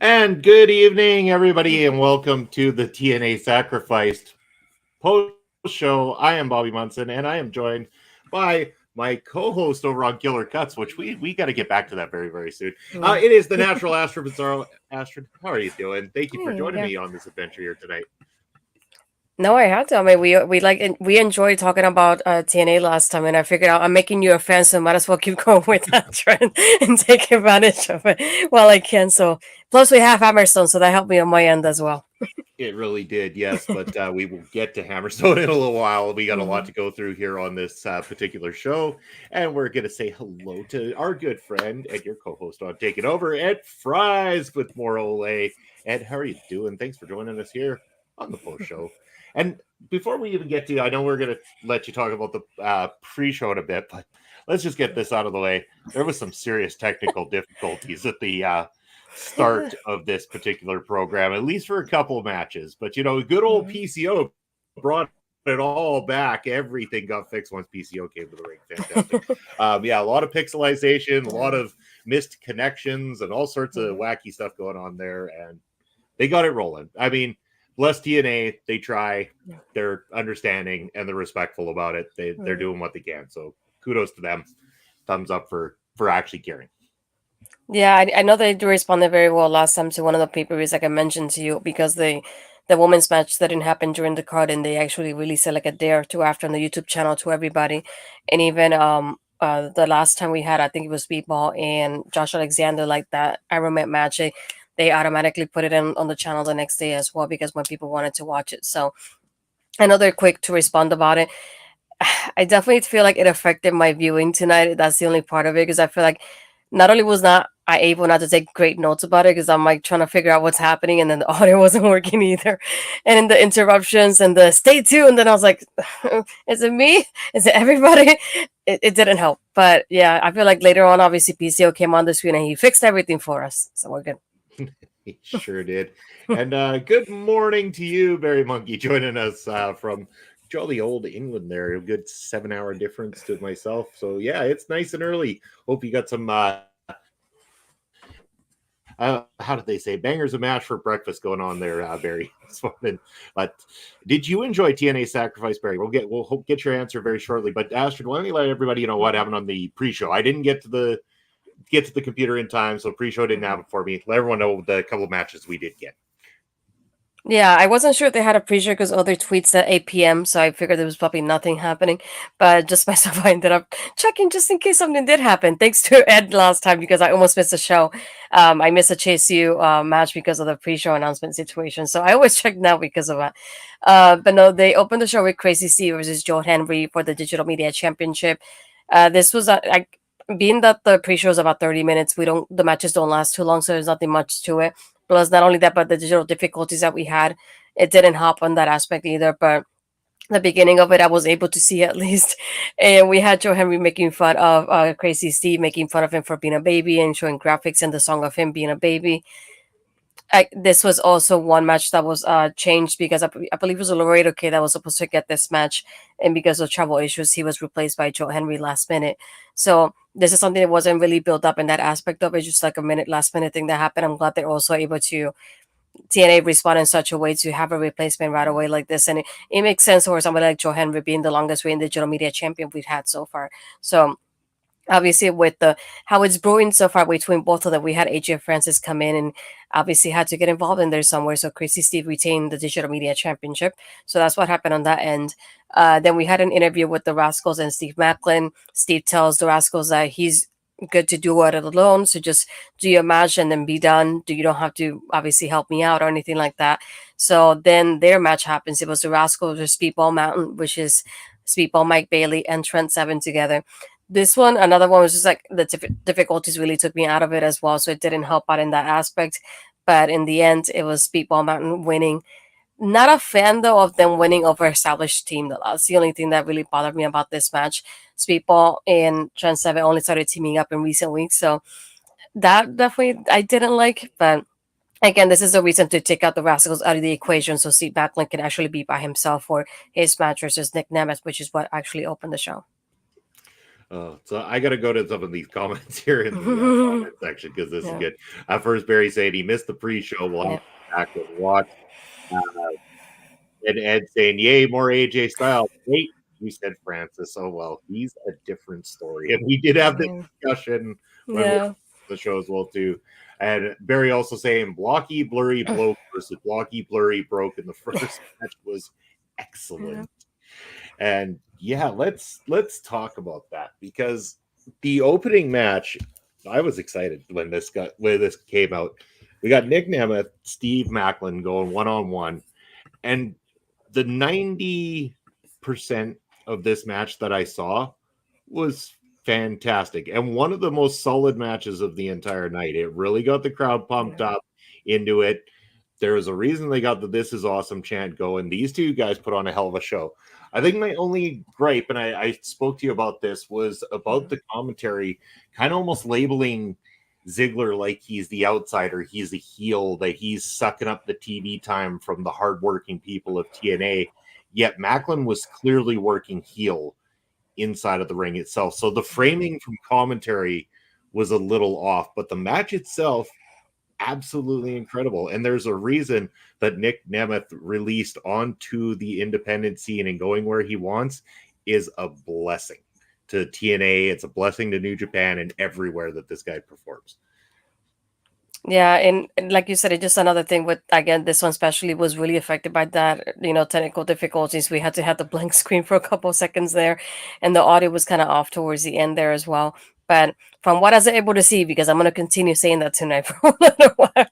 And good evening, everybody, and welcome to the TNA Sacrifice post-show. I am Bobby Munson, and I am joined by my co-host over on Killer Cuts, which we got to get back to that very, very soon. It is the natural Astrid Pizarro. Astrid, how are you doing? Thank you for joining me on this adventure here tonight. No, I had to. I mean, we enjoyed talking about TNA last time, and I figured out I'm making you a fan, so I might as well keep going with that trend and take advantage of it while I can. So, plus we have Hammerstone, so that helped me on my end as well. It really did, yes. But we will get to Hammerstone in a little while. We got a lot to go through here on this particular show, and we're going to say hello to our good friend and your co-host on Taking Over, Ed Fries with more Ole. Ed, how are you doing? Thanks for joining us here on the post show. And before we even get to, I know we're going to let you talk about the pre-show in a bit, but let's just get this out of the way. There was some serious technical difficulties at the start of this particular program, at least for a couple of matches. But, you know, good old PCO brought it all back. Everything got fixed once PCO came to the ring. Fantastic. A lot of pixelization, a lot of missed connections, and all sorts of wacky stuff going on there. And they got it rolling. I mean, bless TNA, they try, they're understanding, and they're respectful about it. They're doing what they can. So kudos to them. Thumbs up for actually caring. Yeah, I know they responded very well last time to one of the pay-per-views, like I mentioned to you, because the women's match that didn't happen during the card, and they actually released it like a day or two after on the YouTube channel to everybody. And even the last time we had, I think it was Speedball and Josh Alexander, like that Iron Man match, they automatically put it on the channel the next day as well, because when people wanted to watch it. So I know they're quick to respond about it. I definitely feel like it affected my viewing tonight. That's the only part of it, because I feel like not only was I able not to take great notes about it, because I'm like trying to figure out what's happening, and then the audio wasn't working either. And in the interruptions and the stay tuned, and then I was like, is it me? Is it everybody? It didn't help. But yeah, I feel like later on, obviously PCO came on the screen and he fixed everything for us. So we're good. He sure did. And good morning to you, Barry Monkey, joining us from jolly old England there. A good 7-hour difference to myself. So yeah, it's nice and early. Hope you got some how did they say, bangers of mash for breakfast going on there, Barry, this morning. But did you enjoy TNA Sacrifice, Barry? We'll get your answer very shortly. But Astrid, why don't you let everybody know what happened on the pre-show? I didn't get to get to the computer in time, so pre-show didn't have it for me. Let everyone know the couple of matches we did get. Yeah, I wasn't sure if they had a pre-show because other tweets at 8 p.m., so I figured there was probably nothing happening. But just myself, I ended up checking just in case something did happen. Thanks to Ed last time because I almost missed the show. I missed a Chase U match because of the pre-show announcement situation. So I always check now because of that. But no, they opened the show with Crazy Steve versus Joe Henry for the Digital Media Championship. This was being that the pre-show is about 30 minutes. The matches don't last too long, so there's nothing much to it. Plus, not only that, but the digital difficulties that we had, it didn't help on that aspect either. But the beginning of it, I was able to see at least. And we had Joe Henry making fun of Crazy Steve, making fun of him for being a baby and showing graphics and the song of him being a baby. This was also one match that was changed because I believe it was a Laredo kid that was supposed to get this match. And because of travel issues, he was replaced by Joe Henry last minute. So this is something that wasn't really built up in that aspect of it. Just like a last minute thing that happened. I'm glad they're also able to TNA respond in such a way to have a replacement right away like this. And it makes sense for somebody like Joe Henry being the longest reigning digital media champion we've had so far. So obviously with the how it's brewing so far between both of them, we had AJ Francis come in and obviously had to get involved in there somewhere. So Crazy Steve retained the digital media championship. So that's what happened on that end. Then we had an interview with the Rascals and Steve Maclin. Steve tells the Rascals that he's good to do it alone. So just do your match and then be done. You don't have to obviously help me out or anything like that. So then their match happens. It was the Rascals versus Speedball Mountain, which is Speedball Mike Bailey and Trent Seven together. This one, another one was just like the difficulties really took me out of it as well. So it didn't help out in that aspect. But in the end, it was Speedball Mountain winning. Not a fan though of them winning over established team. That's the only thing that really bothered me about this match. Speedball and Trent Seven only started teaming up in recent weeks, so that definitely I didn't like. But again, this is a reason to take out the Rascals out of the equation, so Steve Maclin can actually be by himself for his match versus Nick Nemeth, which is what actually opened the show. So I got to go to some of these comments here in the comment section because this is good. First, Barry saying he missed the pre-show. We'll have to back and watch. And Ed saying, "Yay, more AJ Styles." Wait, you said Francis. Oh well, he's a different story, and we did have this discussion when the show as well too. And Barry also saying, "Blocky, blurry, bloke versus blocky, blurry, broke in the first match was excellent." And yeah, let's talk about that because the opening match, I was excited when this came out. We got Nick Nemeth, Steve Maclin going one-on-one, and the 90% of this match that I saw was fantastic and one of the most solid matches of the entire night. It really got the crowd pumped up into it. There was a reason they got the "This is awesome" chant going. These two guys put on a hell of a show. I think my only gripe, and I spoke to you about this, was about the commentary kind of almost labeling Ziggler like he's the outsider, he's the heel, that he's sucking up the TV time from the hardworking people of TNA. Yet Maclin was clearly working heel inside of the ring itself. So the framing from commentary was a little off, but the match itself, absolutely incredible. And there's a reason that Nick Nemeth released onto the independent scene and going where he wants is a blessing to TNA. It's a blessing to New Japan and everywhere that this guy performs. Yeah, and like you said, it's just another thing with, again, this one especially was really affected by that, technical difficulties. We had to have the blank screen for a couple of seconds there, and the audio was kind of off towards the end there as well. But from what I was able to see, because I'm going to continue saying that tonight for a little while,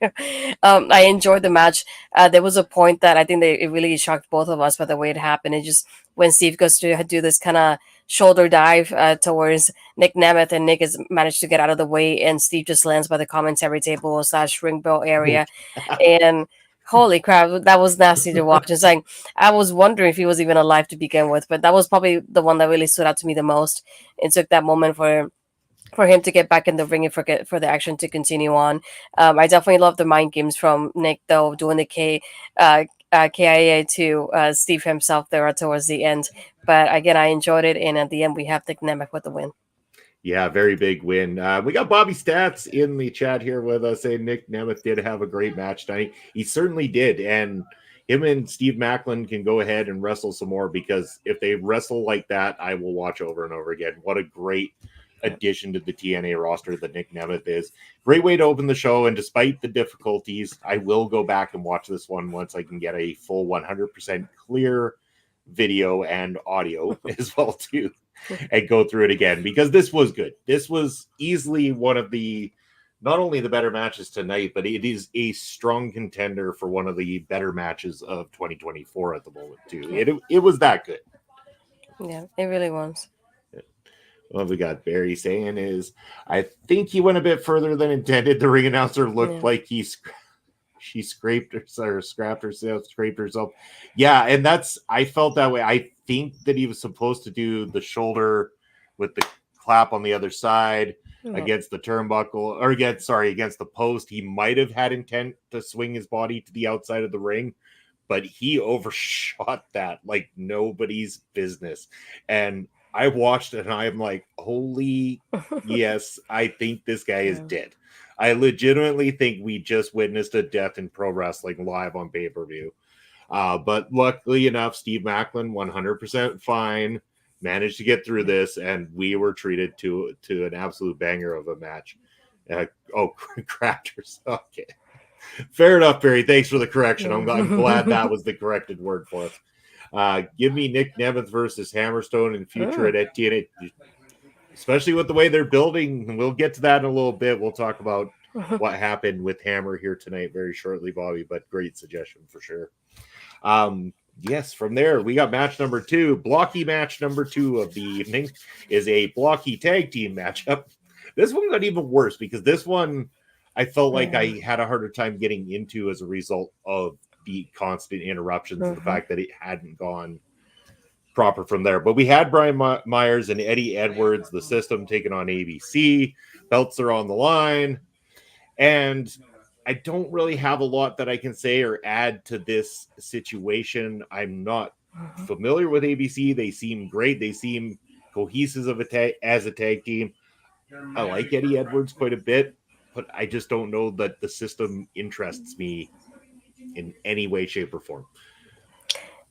I enjoyed the match. There was a point that I think it really shocked both of us by the way it happened. It just, when Steve goes to do this kind of shoulder dive towards Nick Nemeth, and Nick has managed to get out of the way, and Steve just lands by the commentary table / ring bell area. And holy crap, that was nasty to watch. It's like, I was wondering if he was even alive to begin with, but that was probably the one that really stood out to me the most. It took that moment for him to get back in the ring and for the action to continue on. I definitely love the mind games from Nick, though, doing the KIA to Steve himself there towards the end. But again, I enjoyed it, and at the end, we have Nick Nemeth with the win. Yeah, very big win. We got Bobby Stats in the chat here with us saying Nick Nemeth did have a great match tonight. He certainly did, and him and Steve Maclin can go ahead and wrestle some more, because if they wrestle like that, I will watch over and over again. What a great addition to the TNA roster that Nick Nemeth is. Great way to open the show, and despite the difficulties, I will go back and watch this one once I can get a full 100% clear video and audio as well too, and go through it again, because this was good. This was easily one of the not only the better matches tonight, but it is a strong contender for one of the better matches of 2024 at the moment too. It was that good. Yeah, it really was. What we got Barry saying is, I think he went a bit further than intended. The ring announcer looked like she scraped herself. Yeah, and I felt that way. I think that he was supposed to do the shoulder with the clap on the other side against the turnbuckle, or against the post. He might have had intent to swing his body to the outside of the ring, but he overshot that like nobody's business. And I watched it and I'm like, holy yes, I think this guy is dead. I legitimately think we just witnessed a death in pro wrestling live on pay-per-view. But luckily enough, Steve Maclin, 100% fine, managed to get through this, and we were treated to an absolute banger of a match. Cracked herself. Okay. Fair enough, Barry. Thanks for the correction. I'm glad that was the corrected word for us. Give me Nick Nemeth versus Hammerstone in future at TNA, especially with the way they're building. We'll get to that in a little bit. We'll talk about what happened with Hammer here tonight very shortly, Bobby, but great suggestion for sure. Yes, from there, we got match number 2. Blocky match number 2 of the evening is a blocky tag team matchup. This one got even worse because this one I felt like I had a harder time getting into as a result of the constant interruptions and the fact that it hadn't gone proper from there. But we had Brian Myers and Eddie Edwards, the system, taking on ABC. Belts are on the line. And I don't really have a lot that I can say or add to this situation. I'm not familiar with ABC. They seem great. They seem cohesive as a tag team. I like Eddie Edwards quite a bit, but I just don't know that the system interests me in any way, shape, or form.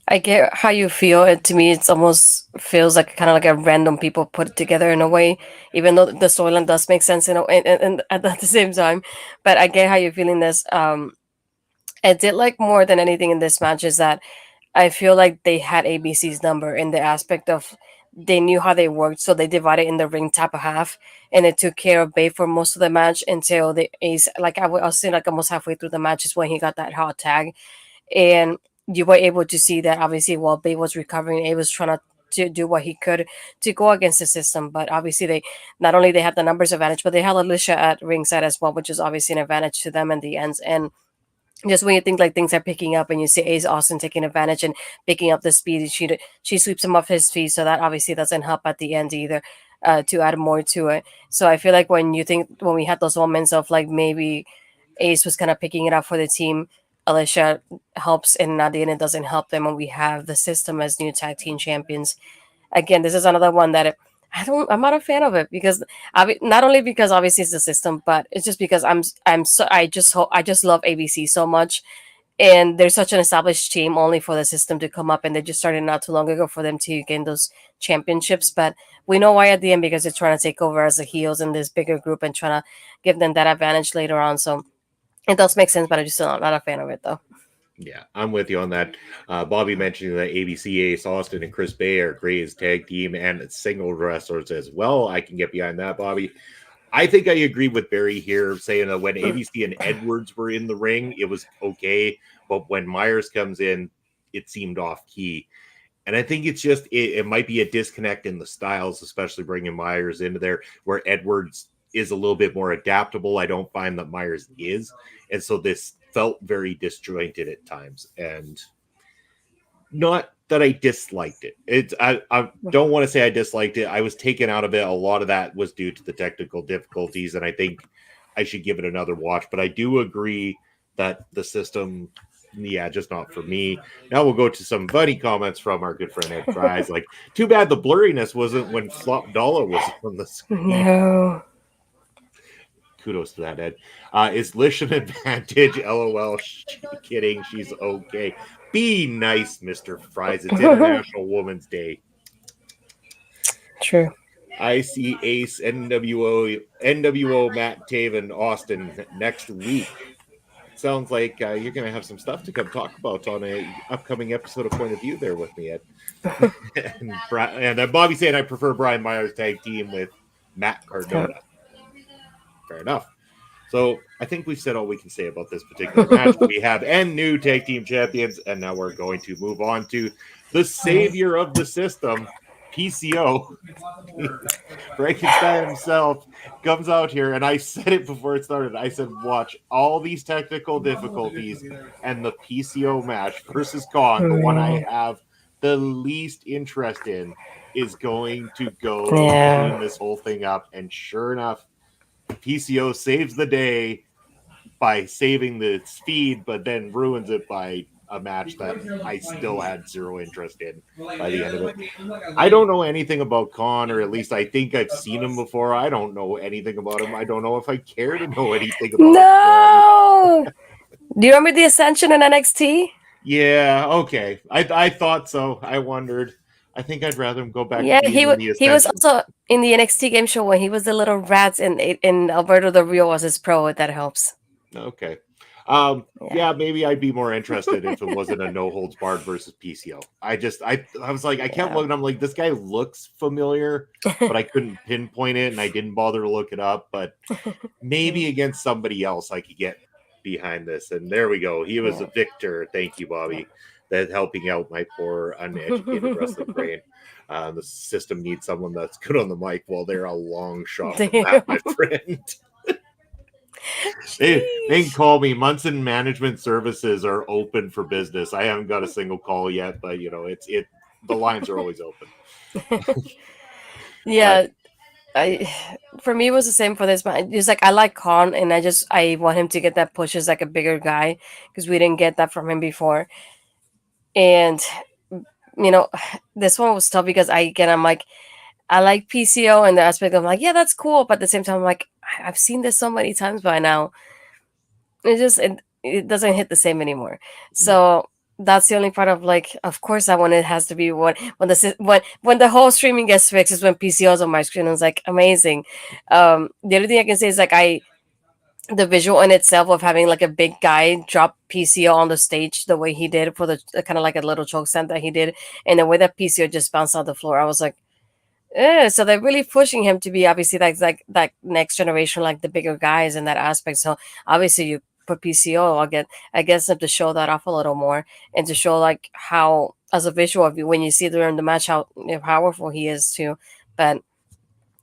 I get how you feel. To me, it almost feels like kind of like a random people put it together in a way, even though the storyline does make sense, and at the same time. But I get how you're feeling this. I did like more than anything in this match is that I feel like they had ABC's number in the aspect of they knew how they worked, so they divided in the ring top of half, and it took care of Babe for most of the match until the Ace. Like I was saying, like almost halfway through the match is when he got that hot tag, and you were able to see that obviously while Babe was recovering, Abe was trying to do what he could to go against the system. But obviously they not only they had the numbers advantage, but they had Alisha at ringside as well, which is obviously an advantage to them in the ends. And just when you think like things are picking up and you see Ace Austin taking advantage and picking up the speed, she sweeps him off his feet. So that obviously doesn't help at the end either, to add more to it. So I feel like when we had those moments of like maybe Ace was kind of picking it up for the team, Alisha helps, and at the end it doesn't help them, and we have the system as new tag team champions. Again, this is another one that I'm not a fan of it because not only because obviously it's the system, but it's just because I just love ABC so much, and they're such an established team only for the system to come up, and they just started not too long ago for them to gain those championships. But we know why at the end, because they're trying to take over as the heels in this bigger group and trying to give them that advantage later on. So it does make sense, but I'm just not a fan of it though. Yeah, I'm with you on that. Bobby mentioned that ABC, Ace Austin, and Chris Bay are great as tag team and single wrestlers as well. I can get behind that, Bobby. I think I agree with Barry here, saying that when ABC and Edwards were in the ring, it was okay. But when Myers comes in, it seemed off key. And I think it's just, it might be a disconnect in the styles, especially bringing Myers into there, where Edwards is a little bit more adaptable. I don't find that Myers is. And so this felt very disjointed at times, and not that I disliked it. I don't want to say I disliked it. I was taken out of it. A lot of that was due to the technical difficulties, and I think I should give it another watch. But I do agree that the system, just not for me. Now we'll go to some funny comments from our good friend Ed Fries. Like, too bad the blurriness wasn't when Flop Dollar was on the screen. No. Kudos to that, Ed. Is Lish an advantage? LOL. Kidding. She's okay. Be nice, Mr. Fries. It's International Women's Day. True. I see Ace NWO Matt Taven Austin next week. Sounds like you're going to have some stuff to come talk about on a upcoming episode of Point of View there with me, Ed. and Bobby saying I prefer Brian Myers tag team with Matt Cardona. Fair enough. So I think we've said all we can say about this particular match. We have new tag team champions, and now we're going to move on to the savior of the system, PCO. Frankenstein himself comes out here, and I said it before it started. I said, watch all these technical difficulties, and the PCO match versus Khan, the one I have the least interest in, is going to go clean this whole thing up. And sure enough, PCO saves the day by saving the speed, but then ruins it by a match that I still had zero interest in by the end of it. I don't know anything about Khan, or at least I think I've seen him before. I don't know anything about him. I don't know if I care to know anything about him. No! Do you remember the Ascension in NXT? Yeah, okay. I thought so. I wondered. I think I'd rather him go back Yeah, to being in the Ascension. he was also in the NXT game show when he was the little rats in Alberto Del Rio was his pro, if that helps. Okay. Yeah, maybe I'd be more interested if it wasn't a no holds barred versus PCO. I was like, I kept looking. I'm like, this guy looks familiar, but I couldn't pinpoint it, and I didn't bother to look it up. But maybe against somebody else, I could get behind this. And there we go. He was a victor. Thank you, Bobby. That's helping out my poor uneducated wrestling brain. The system needs someone that's good on the mic. Well, they're a long shot from that, my friend. They can call me. Munson Management Services are open for business. I haven't got a single call yet, but you know, the lines are always open. Yeah. For me, it was the same for this match. It's like I like Khan, and I want him to get that push as like a bigger guy, because we didn't get that from him before. And you know, this one was tough because I'm like, I like PCO and the aspect of like, yeah, that's cool, but at the same time, I'm like, I've seen this so many times by now. It doesn't hit the same anymore. So that's the only part of like, of course, that one it has to be when the whole streaming gets fixed is when PCO's on my screen. It's like amazing. The other thing I can say is like the visual in itself of having like a big guy drop PCO on the stage the way he did for the kind of like a little choke slam that he did, and the way that PCO just bounced off the floor, I was like, so they're really pushing him to be obviously like that next generation, like the bigger guys in that aspect. So obviously you put PCO, I guess them to show that off a little more, and to show like how, as a visual of you when you see during the match, how powerful he is too. But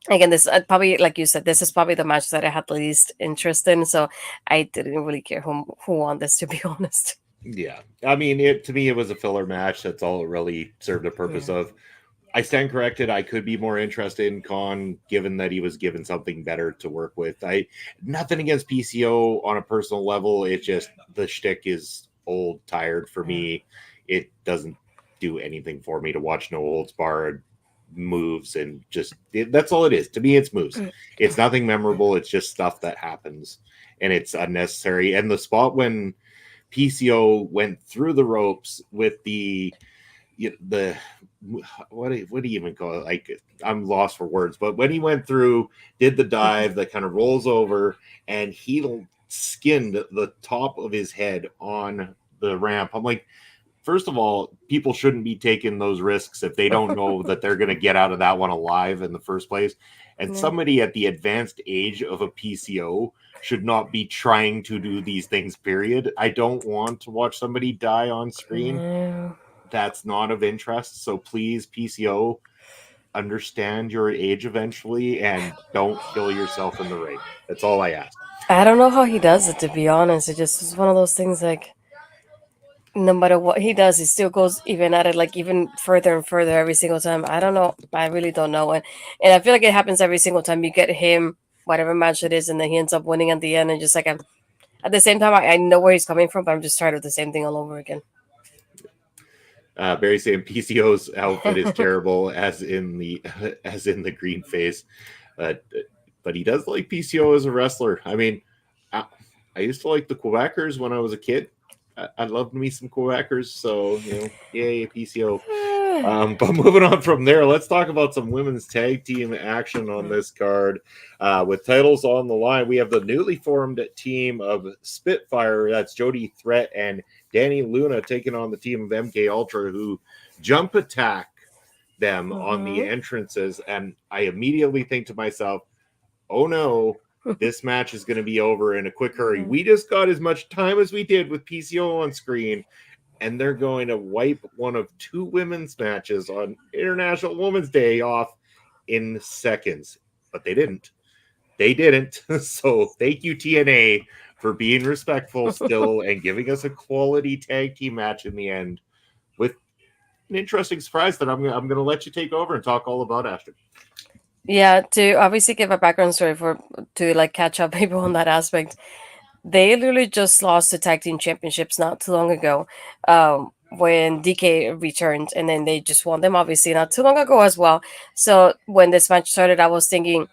again, this probably, like you said, this is probably the match that I had the least interest in. So I didn't really care who won this, to be honest. Yeah, I mean, to me, it was a filler match. That's all it really served a purpose of. I stand corrected. I could be more interested in Khan, given that he was given something better to work with. Nothing against PCO on a personal level. It just, the shtick is old, tired for me. It doesn't do anything for me to watch no holds barred moves, and that's all it is. To me, it's moves. It's nothing memorable. It's just stuff that happens, and it's unnecessary. And the spot when PCO went through the ropes with the what do you even call it? Like, I'm lost for words, but when he went through, did the dive that kind of rolls over, and he skinned the top of his head on the ramp. I'm like, first of all, people shouldn't be taking those risks if they don't know that they're going to get out of that one alive in the first place. And somebody at the advanced age of a PCO should not be trying to do these things, period. I don't want to watch somebody die on screen. That's not of interest. So please, PCO, understand your age eventually and don't kill yourself in the ring. That's all I ask. I don't know how he does it, to be honest. It just is one of those things like, no matter what he does, he still goes even at it, like even further and further every single time. I don't know. I really don't know. And I feel like it happens every single time you get him, whatever match it is, and then he ends up winning at the end. And just like, at the same time, I know where he's coming from, but I'm just tired of the same thing all over again. Barry saying PCO's outfit is terrible, as in the green face, but he does like PCO as a wrestler. I mean, I used to like the Quebecers when I was a kid. I loved me some Quebecers, so yay PCO. But moving on from there, let's talk about some women's tag team action on this card. With titles on the line, we have the newly formed team of Spitfire. That's Jody, Threat, and Dani Luna taking on the team of MK Ultra, who jump attack them on the entrances. And I immediately think to myself, oh no, this match is going to be over in a quick hurry. We just got as much time as we did with PCO on screen, and they're going to wipe one of two women's matches on International Women's Day off in seconds. But they didn't. They didn't. So thank you, TNA, for being respectful still and giving us a quality tag team match in the end with an interesting surprise that I'm going to let you take over and talk all about, Astrid. Yeah, to obviously give a background story to like catch up people on that aspect. They literally just lost the tag team championships not too long ago, when DK returned, and then they just won them obviously not too long ago as well. So when this match started, I was thinking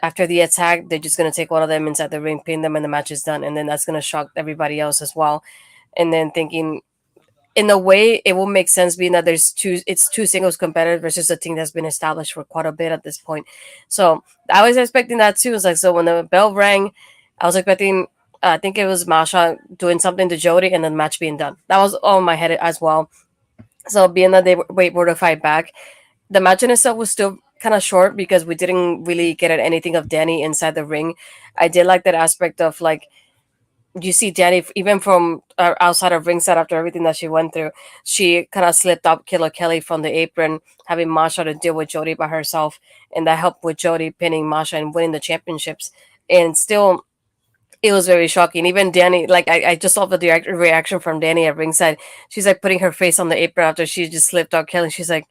after the attack, they're just gonna take one of them inside the ring, pin them, and the match is done, and then that's gonna shock everybody else as well. And then thinking, in a way, it will make sense being that it's two singles competitors versus a team that's been established for quite a bit at this point. So I was expecting that too. It's like, so when the bell rang, I was expecting, I think it was Masha doing something to Jody and then the match being done. That was all in my head as well. So being that they were to fight back, the match in itself was still kind of short because we didn't really get at anything of Dani inside the ring. I did like that aspect of like, you see Dani even from outside of ringside after everything that she went through, she kind of slipped up Killer Kelly from the apron, having Masha to deal with Jody by herself, and that helped with Jody pinning Masha and winning the championships. And still, it was very shocking. Even Dani, like I just saw the direct reaction from Dani at ringside. She's like putting her face on the apron after she just slipped up Kelly. She's like,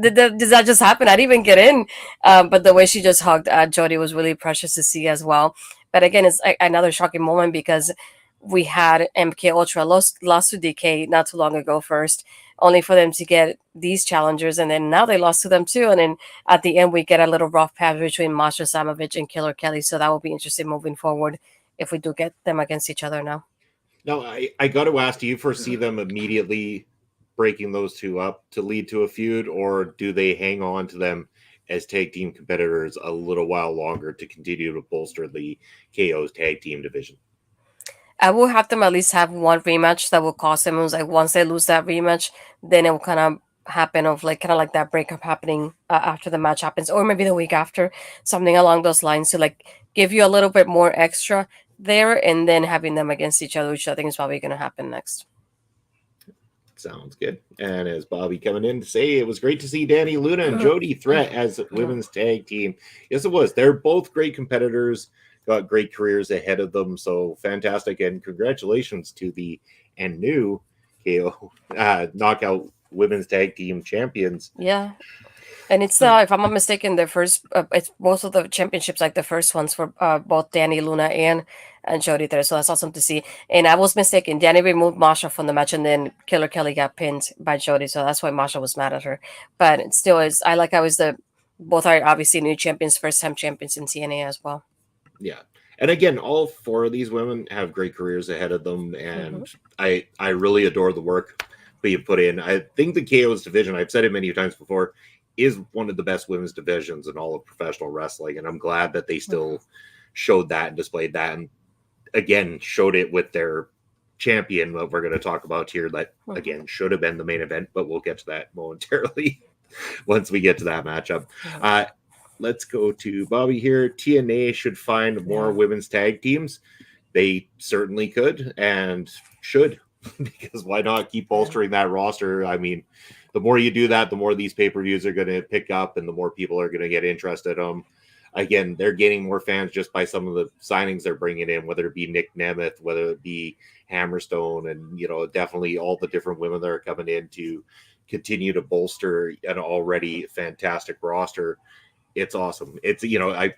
did that just happen? I didn't even get in. But the way she just hugged Jody was really precious to see as well. But again, it's another shocking moment because we had MK Ultra lost to DK not too long ago first, only for them to get these challengers, and then now they lost to them too. And then at the end, we get a little rough patch between Masha, Slamovich, and Killer Kelly. So that will be interesting moving forward if we do get them against each other now. No, I got to ask, do you foresee them immediately breaking those two up to lead to a feud, or do they hang on to them as tag team competitors a little while longer to continue to bolster the KO's tag team division? I will have them at least have one rematch that will cost them. It was like once they lose that rematch, then it will kind of happen of like kind of like that breakup happening after the match happens, or maybe the week after, something along those lines to like give you a little bit more extra there, and then having them against each other, which I think is probably going to happen next. Sounds good. And as Bobby coming in to say, it was great to see Dani Luna and Jody Threat as women's tag team. Yes, it was. They're both great competitors, got great careers ahead of them. So fantastic. And congratulations to the new KO Knockout Women's Tag Team Champions. Yeah. And it's if I'm not mistaken, the first it's most of the championships, like the first ones for both Dani Luna and Jody there. So that's awesome to see. And I was mistaken. Dani removed Masha from the match, and then Killer Kelly got pinned by Jody. So that's why Masha was mad at her. But it still is. I like how is the both are obviously new champions, first time champions in TNA as well. Yeah. And again, all four of these women have great careers ahead of them, and I really adore the work that you put in. I think the KO's division, I've said it many times before, is one of the best women's divisions in all of professional wrestling, and I'm glad that they still showed that and displayed that, and again showed it with their champion that we're going to talk about here that again should have been the main event, but we'll get to that momentarily once we get to that matchup. Let's go to Bobby here. TNA should find more women's tag teams. They certainly could and should, because why not keep bolstering that roster? I mean, the more you do that, the more these pay-per-views are going to pick up and the more people are going to get interested in them. Again, they're gaining more fans just by some of the signings they're bringing in, whether it be Nick Nemeth, whether it be Hammerstone, and, you know, definitely all the different women that are coming in to continue to bolster an already fantastic roster. It's awesome. It's, you know, I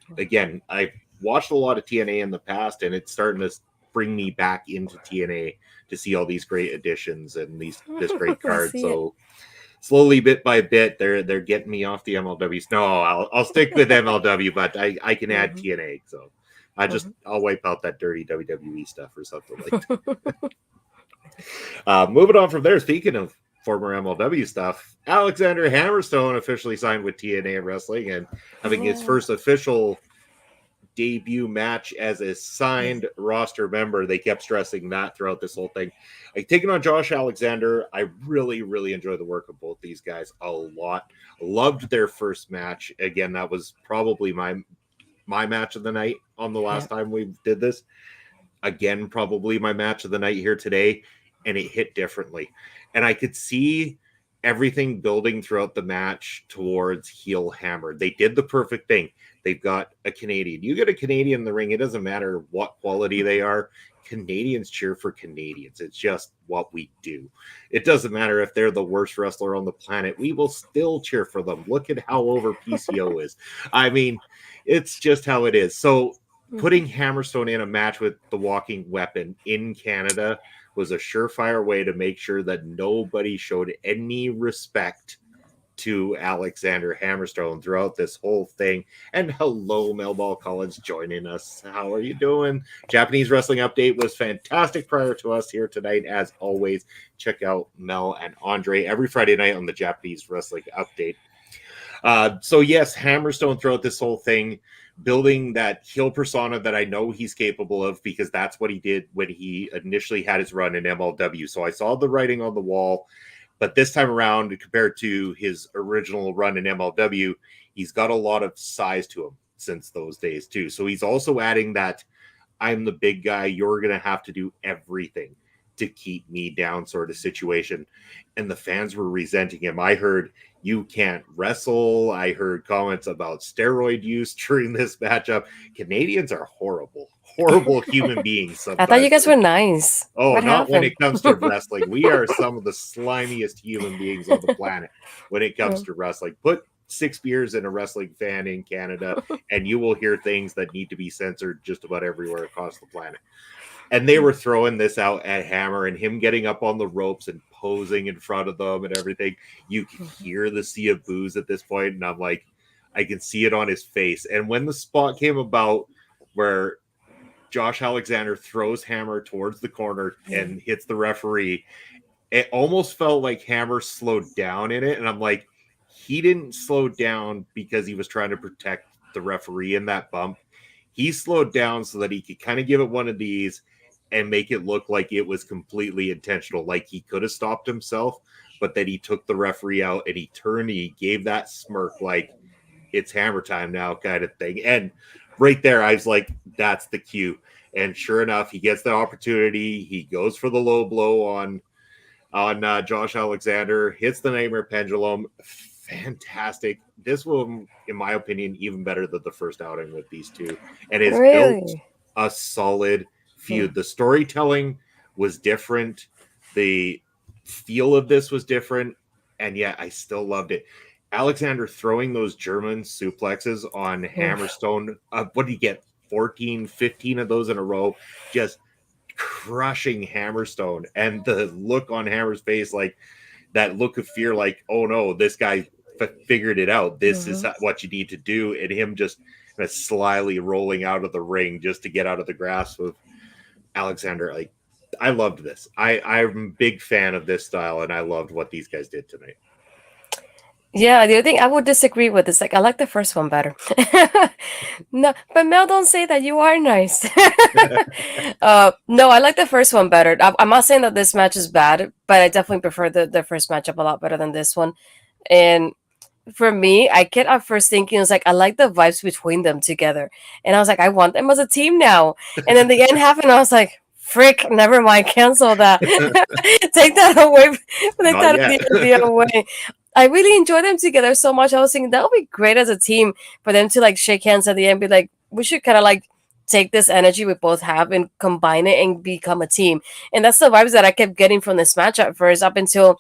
watched a lot of TNA in the past, and it's starting to bring me back into TNA to see all these great additions and this great card. So slowly, bit by bit, they're getting me off the MLWs. No, I'll stick with MLW, but I can add TNA. So I'll wipe out that dirty WWE stuff or something like that. Moving on from there, speaking of former MLW stuff, Alexander Hammerstone officially signed with TNA Wrestling and having his first official debut match as a signed roster member. They kept stressing that throughout this whole thing. Like taking on Josh Alexander, I really, really enjoy the work of both these guys a lot. Loved their first match. Again, that was probably my match of the night on the last time we did this. Again, probably my match of the night here today, and it hit differently. And I could see everything building throughout the match towards heel Hammer. They did the perfect thing. They've got a Canadian. You get a Canadian in the ring, it doesn't matter what quality they are. Canadians cheer for Canadians. It's just what we do. It doesn't matter if they're the worst wrestler on the planet. We will still cheer for them. Look at how over PCO is. I mean, it's just how it is. So putting Hammerstone in a match with the Walking Weapon in Canada was a surefire way to make sure that nobody showed any respect to Alexander Hammerstone throughout this whole thing. And hello, Melball Collins joining us. How are you doing? Japanese Wrestling Update was fantastic prior to us here tonight. As always, check out Mel and Andre every Friday night on the Japanese Wrestling Update. So yes, Hammerstone throughout this whole thing, building that heel persona that I know he's capable of, because that's what he did when he initially had his run in MLW. So I saw the writing on the wall. But this time around, compared to his original run in MLW, he's got a lot of size to him since those days, too. So he's also adding that I'm the big guy, you're going to have to do everything to keep me down sort of situation. And the fans were resenting him. I heard you can't wrestle. I heard comments about steroid use during this matchup. Canadians are horrible human beings sometimes. I thought you guys were nice. Oh, what not happened? when it comes to wrestling. We are some of the slimiest human beings on the planet when it comes to wrestling. Put 6 beers in a wrestling fan in Canada, and you will hear things that need to be censored just about everywhere across the planet. And they were throwing this out at Hammer, and him getting up on the ropes and posing in front of them and everything. You can hear the sea of booze at this point, and I'm like, I can see it on his face. And when the spot came about where Josh Alexander throws Hammer towards the corner and hits the referee, it almost felt like Hammer slowed down in it. And I'm like, he didn't slow down because he was trying to protect the referee in that bump. He slowed down so that he could kind of give it one of these and make it look like it was completely intentional. Like he could have stopped himself, but then he took the referee out and he turned and he gave that smirk like it's Hammer time now kind of thing. And right there, I was like, that's the cue. And sure enough, he gets the opportunity. He goes for the low blow on Josh Alexander, hits the Nightmare Pendulum. Fantastic. This will, in my opinion, even better than the first outing with these two. And it's built a solid feud. The storytelling was different. The feel of this was different. And yet I still loved it. Alexander throwing those German suplexes on Hammerstone. What did he get? 14, 15 of those in a row, just crushing Hammerstone. And the look on Hammer's face, like that look of fear, like, oh no, this guy figured it out. This is what you need to do. And him just kind of slyly rolling out of the ring just to get out of the grasp of Alexander. Like, I loved this. I'm a big fan of this style, and I loved what these guys did tonight. Yeah, the other thing I would disagree with is like I like the first one better. No, but Mel, don't say that. You are nice. No, I like the first one better. I'm not saying that this match is bad, but I definitely prefer the first matchup a lot better than this one. And for me, I kept at first thinking, it was like, I like the vibes between them together. And I was like, I want them as a team now. And then the end happened, I was like, frick, never mind, cancel that. Take that away. Take that the other way. I really enjoy them together so much. I was thinking that would be great as a team for them to like shake hands at the end, be like, we should kind of like take this energy we both have and combine it and become a team. And that's the vibes that I kept getting from this match at first, up until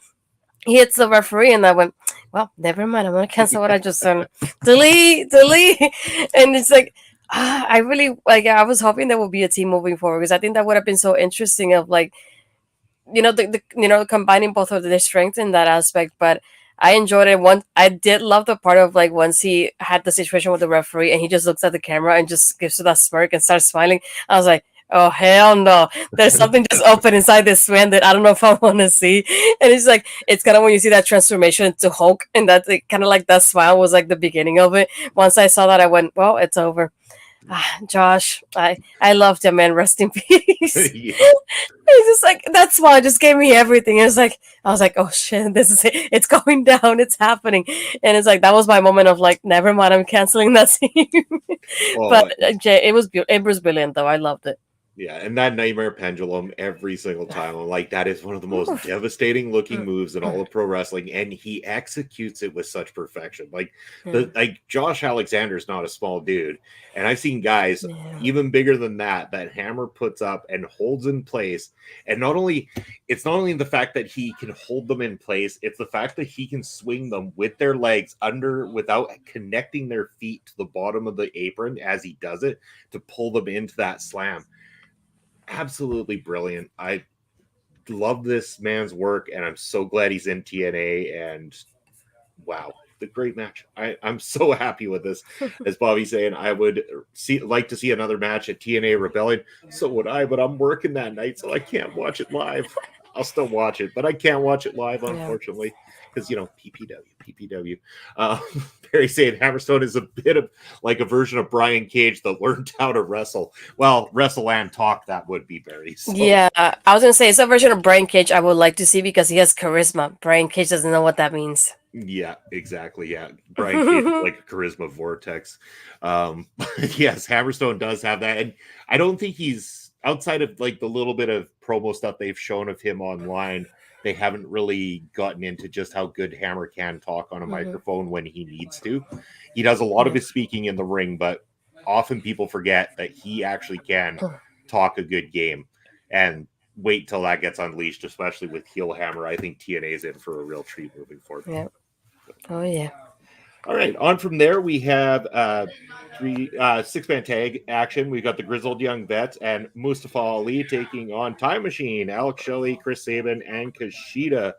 he hits the referee, and I went, well, never mind. I'm going to cancel what I just said. Delete. And it's like, I really, like, I was hoping there would be a team moving forward, because I think that would have been so interesting of like, combining both of their strengths in that aspect. But I enjoyed it. I did love the part of like once he had the situation with the referee and he just looks at the camera and just gives her that smirk and starts smiling. I was like, oh hell no, there's something just open inside this man that I don't know if I want to see. And it's like, it's kind of when you see that transformation into Hulk, and that kind of like that smile was like the beginning of it. Once I saw that, I went, well, it's over. Josh, I loved him, man. Rest in peace. Yeah. It's just like that smile just gave me everything. It was like, I was like, oh shit, this is it. It's going down. It's happening. And it's like that was my moment of like, never mind, I'm canceling that scene. But Oh, it was brilliant though. I loved it. yeah, and that nightmare pendulum every single time. I'm like, that is one of the most devastating looking moves in all of pro wrestling, and he executes it with such perfection. Like, Josh Alexander's not a small dude, and I've seen guys even bigger than that Hammer puts up and holds in place. And it's not only the fact that he can hold them in place, it's the fact that he can swing them with their legs under without connecting their feet to the bottom of the apron as he does it to pull them into that slam. Absolutely brilliant. I love this man's work, and I'm so glad he's in TNA. And wow, the great match. I'm so happy with this. As Bobby's saying, I would like to see another match at TNA Rebellion. So would I, but I'm working that night, so I can't watch it live. I'll still watch it, but I can't watch it live, unfortunately, because PPW. Barry saying Hammerstone is a bit of like a version of Brian Cage that learned how to wrestle. Well, wrestle and talk, that would be Barry. So. Yeah, I was gonna say it's a version of Brian Cage I would like to see because he has charisma. Brian Cage doesn't know what that means. Yeah, exactly. Yeah, Brian Cage is like a charisma vortex. Yes, Hammerstone does have that, and I don't think he's outside of like the little bit of promo stuff they've shown of him online. They haven't really gotten into just how good Hammer can talk on a microphone when he needs to. He does a lot of his speaking in the ring, but often people forget that he actually can talk a good game. And wait till that gets unleashed, especially with heel Hammer. I think TNA is in for a real treat moving forward. Yeah. Oh yeah. All right, on from there, we have six-man tag action. We've got the Grizzled Young Vets and Mustafa Ali taking on Time Machine, Alex Shelley, Chris Sabin, and Kushida.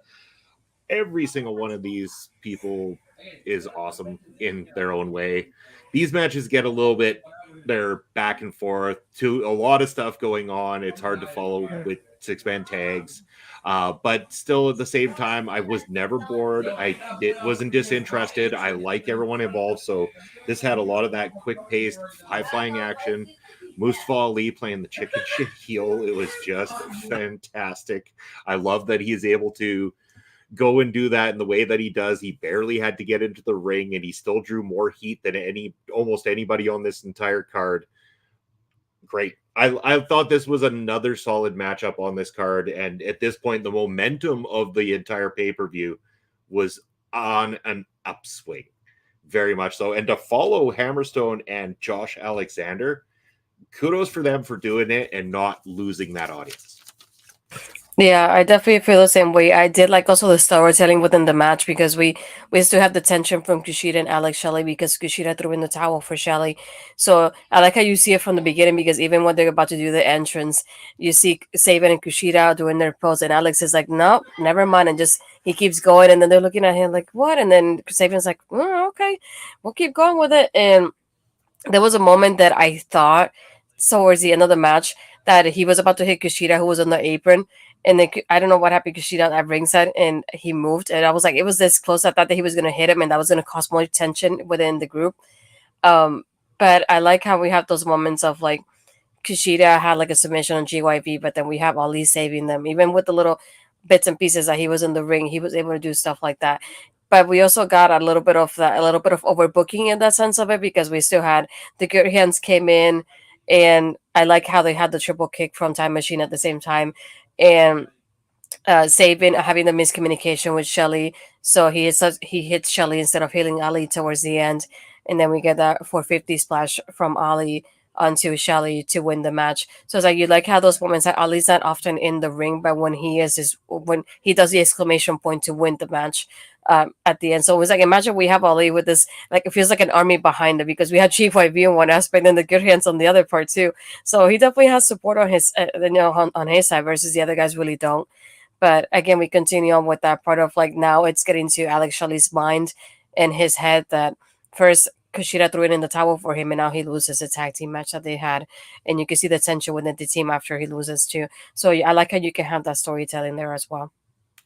Every single one of these people is awesome in their own way. These matches get a little bit, they're back and forth to a lot of stuff going on. It's hard to follow with six-man tags. But still, at the same time, I was never bored. I wasn't disinterested. I like everyone involved. So this had a lot of that quick-paced, high-flying action. Mustafa Ali playing the chicken shit heel. It was just fantastic. I love that he is able to go and do that in the way that he does. He barely had to get into the ring, and he still drew more heat than almost anybody on this entire card. Great. I thought this was another solid matchup on this card, and at this point, the momentum of the entire pay-per-view was on an upswing, very much so. And to follow Hammerstone and Josh Alexander, kudos for them for doing it and not losing that audience. Yeah, I definitely feel the same way. I did like also the storytelling within the match because we still have the tension from Kushida and Alex Shelley because Kushida threw in the towel for Shelley. So I like how you see it from the beginning because even when they're about to do the entrance, you see Sabin and Kushida doing their pose, and Alex is like, "No, never mind," and just he keeps going, and then they're looking at him like, "What?" And then Sabin's like, "Okay, we'll keep going with it." And there was a moment that I thought towards the end of the match that he was about to hit Kushida, who was on the apron. And then I don't know what happened. Kushida at ringside, and he moved. And I was like, it was this close. I thought that he was going to hit him, and that was going to cause more tension within the group. But I like how we have those moments of like Kushida had like a submission on GYV, but then we have Ali saving them. Even with the little bits and pieces that he was in the ring, he was able to do stuff like that. But we also got a little bit of overbooking in that sense of it because we still had the good hands came in, and I like how they had the triple kick from Time Machine at the same time. And Sabin having the miscommunication with Shelley, so he hits Shelley instead of hitting Ali towards the end, and then we get that 450 splash from Ali onto Shelley to win the match. So it's like you like how those moments that Ali's not often in the ring, but when he does the exclamation point to win the match at the end. So it was like imagine we have Ali with this, like it feels like an army behind him because we had GYV in one aspect and the good hands on the other part too. So he definitely has support on his on his side versus the other guys really don't. But again, we continue on with that part of like now it's getting to Alex Shelley's mind and his head that first Kushida threw it in the towel for him, and now he loses the tag team match that they had, and you can see the tension within the team after he loses too. So I like how you can have that storytelling there as well.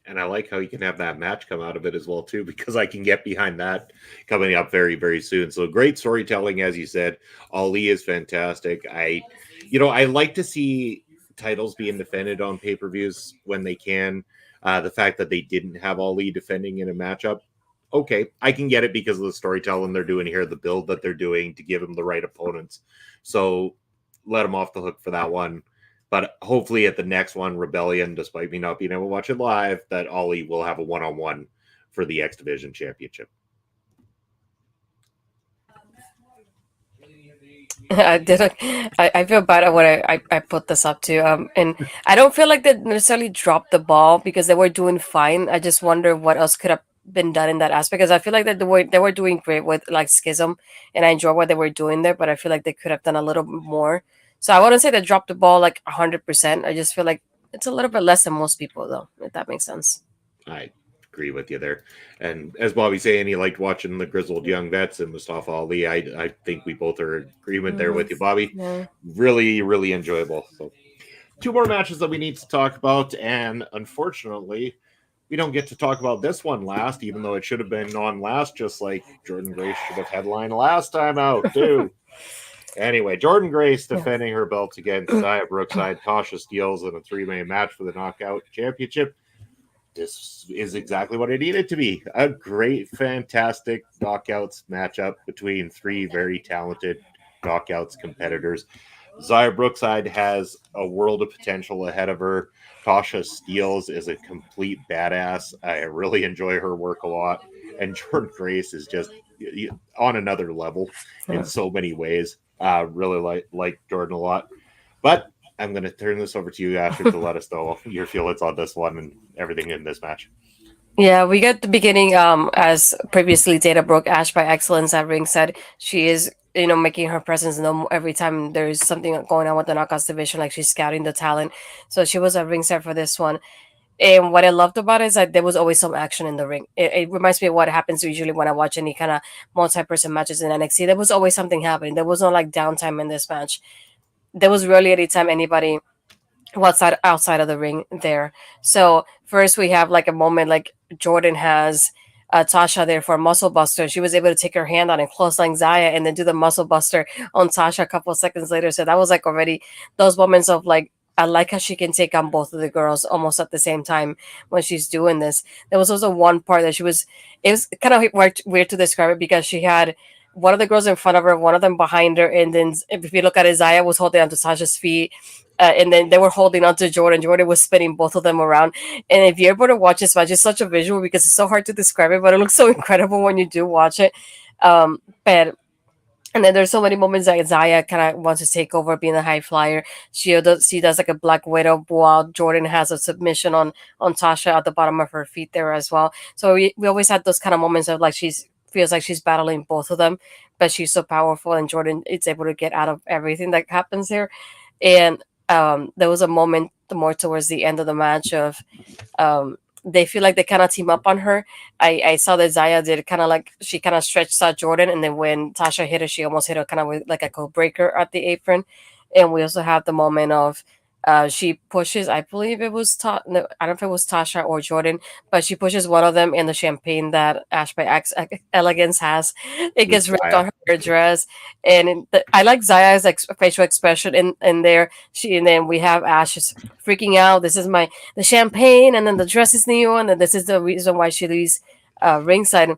And I like how you can have that match come out of it as well too, because I can get behind that coming up very, very soon. So great storytelling, as you said. Ali is fantastic. I like to see titles being defended on pay-per-views when they can. The fact that they didn't have Ali defending in a matchup, okay, I can get it because of the storytelling they're doing here, the build that they're doing to give him the right opponents. So let him off the hook for that one. But hopefully at the next one, Rebellion, despite me not being able to watch it live, that Ollie will have a one-on-one for the X Division Championship. I feel bad when I put this up too. And I don't feel like they necessarily dropped the ball because they were doing fine. I just wonder what else could have been done in that aspect, because I feel like that they were doing great with like Schism, and I enjoy what they were doing there, but I feel like they could have done a little more. So I wouldn't say they dropped the ball like 100%. I just feel like it's a little bit less than most people, though, if that makes sense. I agree with you there. And as Bobby's saying, he liked watching the grizzled young vets and Mustafa Ali. I think we both are in agreement there with you, Bobby. Yeah. Really, really enjoyable. So 2 more matches that we need to talk about, and unfortunately, we don't get to talk about this one last, even though it should have been on last, just like Jordynne Grace should have headlined last time out, too. Anyway, Jordynne Grace defending her belt against Brookside, Tasha Steelz in a 3-man match for the Knockout Championship. This is exactly what it needed to be. A great, fantastic knockouts matchup between 3 very talented knockouts competitors. Xia Brookside has a world of potential ahead of her. Tasha Steelz is a complete badass. I really enjoy her work a lot. And Jordynne Grace is just on another level in so many ways. Really like Jordynne a lot. But I'm going to turn this over to you, Astrid, to let us know your feelings on this one and everything in this match. Yeah, we get the beginning. As previously Data broke Ash by Excellence at ringside. She is, making her presence known every time there's something going on with the Knockouts division, like she's scouting the talent. So she was at ringside for this one. And what I loved about it is that there was always some action in the ring. It reminds me of what happens usually when I watch any kind of multi-person matches in NXT. There was always something happening. There was no like downtime in this match. There was rarely any time anybody was outside of the ring there. So first we have like a moment like Jordynne has Tasha there for a muscle buster. She was able to take her hand on and clothesline Xia and then do the muscle buster on Tasha a couple of seconds later. So that was like already those moments of like, I like how she can take on both of the girls almost at the same time when she's doing this. There was also one part that it was kind of weird to describe it because she had one of the girls in front of her, one of them behind her, and then if you look at it, Xia was holding onto Tasha's feet, and then they were holding onto Jordynne. Jordynne was spinning both of them around. And if you're able to watch this match, it's such a visual because it's so hard to describe it, but it looks so incredible when you do watch it. But and then there's so many moments that Xia kind of wants to take over being a high flyer. She does like a Black Widow while Jordynne has a submission on Tasha at the bottom of her feet there as well. So we always had those kind of moments of like she's feels like she's battling both of them, but she's so powerful and Jordynne is able to get out of everything that happens here. And there was a moment more towards the end of the match of they feel like they kind of team up on her. I saw that Xia did kind of like she kind of stretched out Jordynne, and then when Tasha hit her, she almost hit her kind of with like a code breaker at the apron. And we also have the moment of she pushes, I believe it was no, I don't know if it was Tasha or Jordynne, but she pushes one of them in the champagne that Ash by Elegance has. It gets ripped on her dress, and I like Zaya's facial expression in there. And then we have Ash just freaking out. This is the champagne, and then the dress is new, and then this is the reason why she leaves ringside.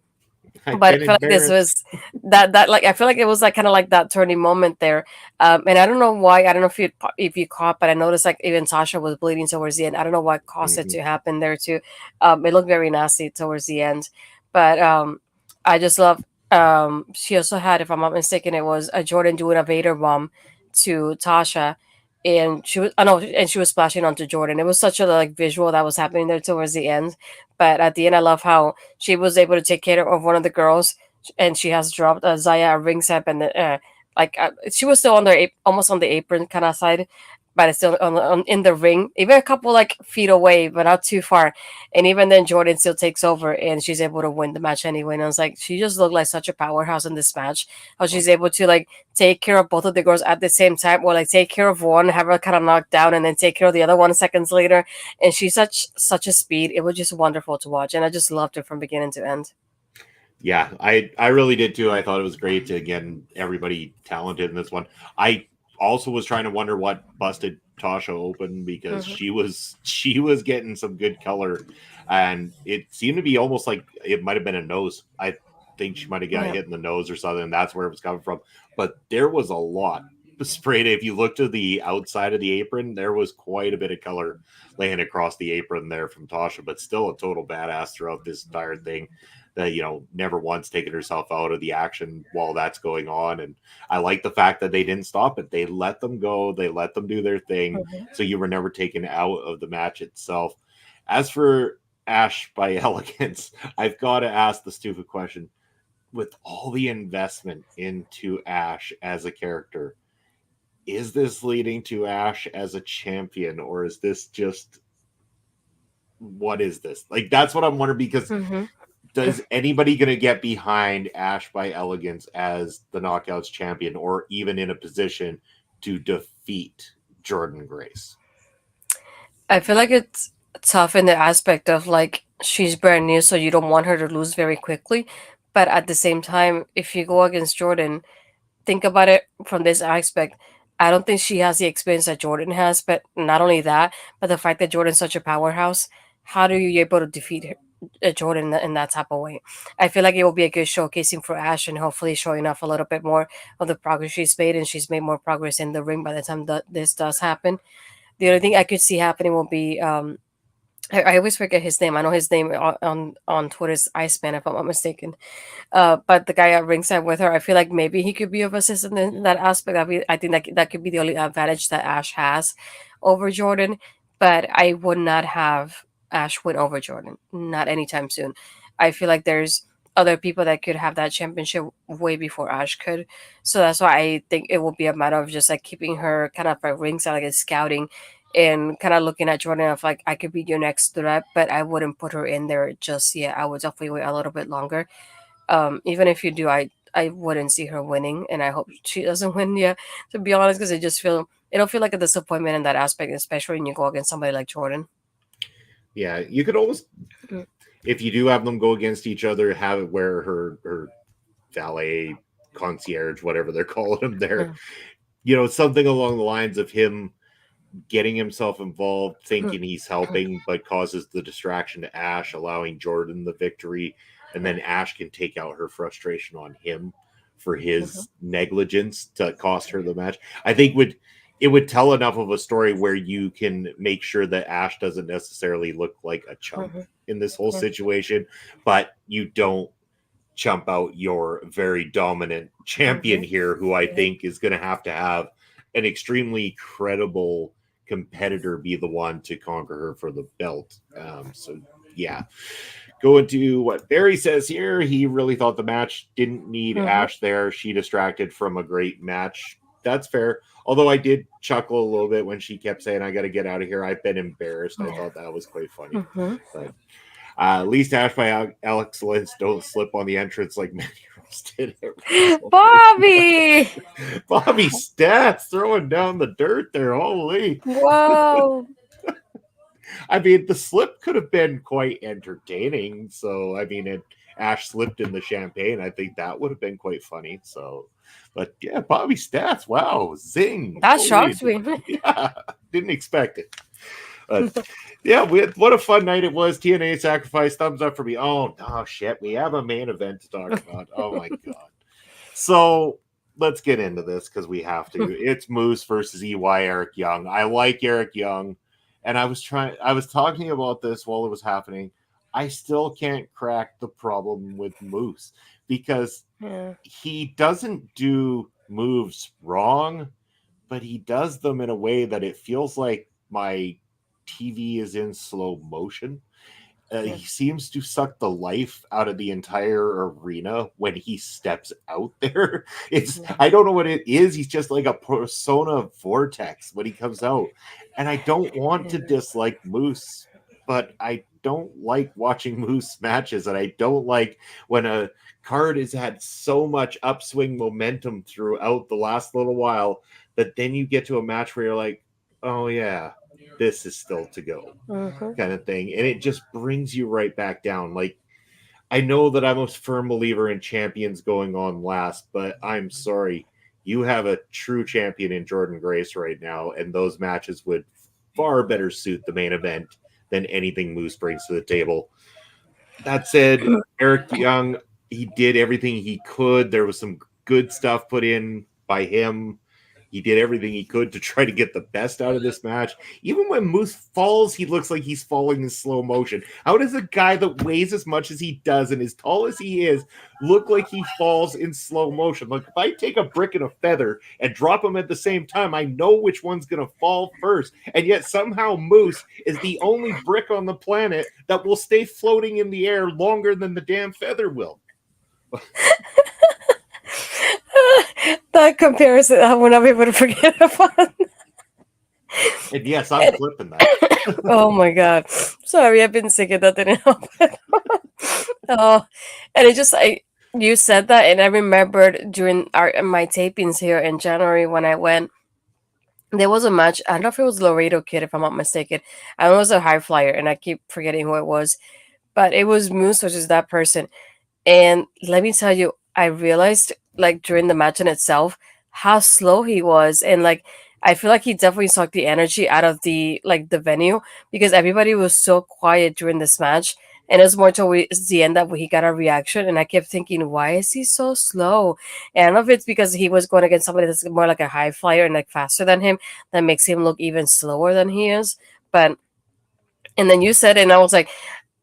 But I feel like this was that like I feel like it was like kind of like that turning moment there, and I don't know why. I don't know if you caught, but I noticed like even Tasha was bleeding towards the end. I don't know what caused it to happen there too. It looked very nasty towards the end, but I just love. She also had, if I'm not mistaken, it was a Jordynne doing a Vader bomb to Tasha, and she was splashing onto Jordynne. It was such a like visual that was happening there towards the end. But at the end, I love how she was able to take care of one of the girls, and she has dropped Xia a ringside, and she was still on almost on the apron kind of side, but it's still in the ring, even a couple like feet away, but not too far. And even then, Jordynne still takes over, and she's able to win the match anyway. And I was like, she just looked like such a powerhouse in this match. How she's able to like take care of both of the girls at the same time, or like take care of one, have her kind of knocked down, and then take care of the other one seconds later. And she's such a speed. It was just wonderful to watch, and I just loved it from beginning to end. Yeah, I really did too. I thought it was great to, again, everybody talented in this one. I also was trying to wonder what busted Tasha open, because she was getting some good color, and it seemed to be almost like it might have been a nose. I think she might have got hit in the nose or something, and that's where it was coming from. But there was a lot sprayed. If you look to the outside of the apron, there was quite a bit of color laying across the apron there from Tasha, but still a total badass throughout this entire thing. That, you know, never once taken herself out of the action while that's going on. And I like the fact that they didn't stop it. They let them go. They let them do their thing. So you were never taken out of the match itself. As for Ash by Elegance, I've got to ask the stupid question. With all the investment into Ash as a character, is this leading to Ash as a champion, or is this just, what is this? Like, that's what I'm wondering, because does anybody going to get behind Ash by Elegance as the Knockouts champion, or even in a position to defeat Jordynne Grace? I feel like it's tough in the aspect of like she's brand new, so you don't want her to lose very quickly. But at the same time, if you go against Jordynne, think about it from this aspect. I don't think she has the experience that Jordynne has, but not only that, but the fact that Jordynne's such a powerhouse, how do you able to defeat her, Jordynne in that type of way? I feel like it will be a good showcasing for Ash, and hopefully showing off a little bit more of the progress she's made, and she's made more progress in the ring by the time that this does happen. The only thing I could see happening will be I always forget his name. I know his name on Twitter is Iceman, if I'm not mistaken. But the guy at ringside with her, I feel like maybe he could be of assistance in that aspect. I think that could be the only advantage that Ash has over Jordynne. But I would not have Ash win over Jordynne, not anytime soon. I feel like there's other people that could have that championship way before Ash could. So that's why I think it will be a matter of just like keeping her kind of like ringside, like a scouting, and kind of looking at Jordynne of like, I could be your next threat, but I wouldn't put her in there just yet. I would definitely wait a little bit longer. Even if you do, I wouldn't see her winning, and I hope she doesn't win yet, to be honest, because it'll feel like a disappointment in that aspect, especially when you go against somebody like Jordynne. Yeah, you could almost, if you do have them go against each other, have it where her valet, concierge, whatever they're calling him there, you know, something along the lines of him getting himself involved, thinking he's helping, but causes the distraction to Ash, allowing Jordynne the victory, and then Ash can take out her frustration on him for his negligence to cost her the match. I think it would tell enough of a story where you can make sure that Ash doesn't necessarily look like a chump in this whole situation, but you don't chump out your very dominant champion here, who I think is going to have an extremely credible competitor be the one to conquer her for the belt. So yeah, going to what Barry says here, he really thought the match didn't need Ash there. She distracted from a great match. That's fair. Although I did chuckle a little bit when she kept saying, I got to get out of here. I've been embarrassed. I thought that was quite funny. But at least Ash by Alex Lynch don't slip on the entrance like many did. Bobby! Bobby Stats throwing down the dirt there. Holy. Wow. I mean, the slip could have been quite entertaining. So, I mean, Ash slipped in the champagne. I think that would have been quite funny. So, but yeah, Bobby Stats. Wow. Zing. That shocked me. Yeah. Didn't expect it. Yeah, what a fun night it was. TNA Sacrifice, thumbs up for me. Oh shit, we have a main event to talk about. Oh my god. So let's get into this because we have to. It's Moose versus EY Eric Young. I like Eric Young, and I was talking about this while it was happening. I still can't crack the problem with Moose because he doesn't do moves wrong, but he does them in a way that it feels like my TV is in slow motion. He seems to suck the life out of the entire arena when he steps out there. I don't know what it is. He's just like a persona vortex when he comes out. And I don't want to dislike Moose, but I don't like watching Moose matches. And I don't like when a card has had so much upswing momentum throughout the last little while that then you get to a match where you're like, oh yeah, this is still to go, kind of thing. And it just brings you right back down. Like, I know that I'm a firm believer in champions going on last, but I'm sorry. You have a true champion in Jordynne Grace right now, and those matches would far better suit the main event than anything Moose brings to the table. That said, Eric Young, he did everything he could. There was some good stuff put in by him. He did everything he could to try to get the best out of this match. Even when Moose falls, he looks like he's falling in slow motion. How does a guy that weighs as much as he does and as tall as he is look like he falls in slow motion? Like, if I take a brick and a feather and drop them at the same time, I know which one's going to fall first. And yet somehow Moose is the only brick on the planet that will stay floating in the air longer than the damn feather will. That comparison, I will not be able to forget about. And yes, I'm flipping that. Oh my god! Sorry, I've been sick and that didn't help. Oh, and it just you said that, and I remembered during my tapings here in January when I went. There was a match. I don't know if it was Laredo Kid, if I'm not mistaken. I know it was a high flyer, and I keep forgetting who it was, but it was Moose versus that person. And let me tell you, I realized like during the match in itself how slow he was, and like I feel like he definitely sucked the energy out of the venue because everybody was so quiet during this match, and it was more towards the end that he got a reaction, and I kept thinking, why is he so slow? And I don't know if it's because he was going against somebody that's more like a high flyer and like faster than him that makes him look even slower than he is, but. And then you said, and I was like,